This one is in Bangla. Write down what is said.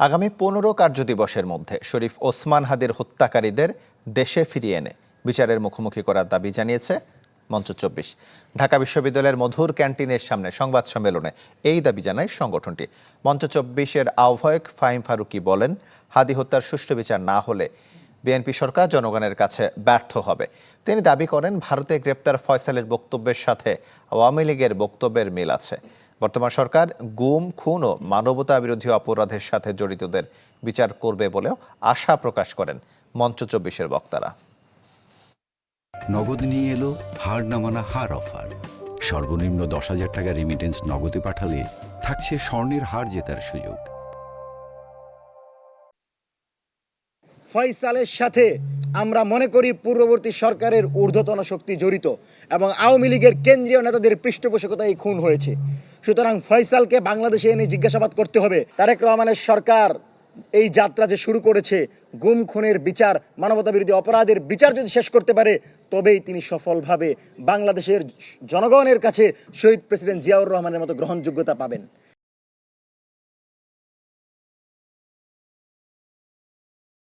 আগামী ১৫ কার্যদিবসের মধ্যে শরীফ ওসমান হাদির হত্যাকারীদের দেশে ফিরিয়ে এনে বিচারের মুখোমুখি করার দাবি জানিয়েছে মঞ্চ ২৪। ঢাকা বিশ্ববিদ্যালয়ের মধুর ক্যান্টিনের সামনে সংবাদ সম্মেলনে এই দাবি জানায় সংগঠনটি। মঞ্চ ২৪-এর আহ্বায়ক ফাহিম ফারুকী বলেন, হাদি হত্যার সুষ্ঠু বিচার না হলে বিএনপি সরকার জনগণের কাছে ব্যর্থ হবে। তিনি দাবি করেন, ভারতে গ্রেপ্তার ফয়সালের বক্তব্যের সাথে আওয়ামী লীগের বক্তব্যের মিল আছে। বর্তমান সরকার গুম, খুন ও মানবতা বিরোধী অপরাধের সাথে জড়িতদের বিচার করবে বলেও আশা প্রকাশ করেন মঞ্চ ২৪-এর বক্তারা। নগদ নিয়ে এলো হার না মানা হার অফার। সর্বনিম্ন ১০,০০০ টাকা রেমিটেন্স নগদে পাঠালে থাকছে স্বর্ণের হার জেতার সুযোগ। ফয়সালের সাথে আমরা মনে করি পূর্ববর্তী সরকারের ঊর্ধ্বতন শক্তি জড়িত এবং আওয়ামী লীগের কেন্দ্রীয় নেতাদের পৃষ্ঠপোষকতায় খুন হয়েছে। সুতরাং ফয়সালকে বাংলাদেশে এনে জিজ্ঞাসাবাদ করতে হবে। তারেক রহমানের সরকার এই যাত্রা যে শুরু করেছে, গুম খুনের বিচার, মানবতা বিরোধী অপরাধের বিচার যদি শেষ করতে পারে, তবেই তিনি সফলভাবে বাংলাদেশের জনগণের কাছে শহীদ প্রেসিডেন্ট জিয়াউর রহমানের মতো গ্রহণযোগ্যতা পাবেন।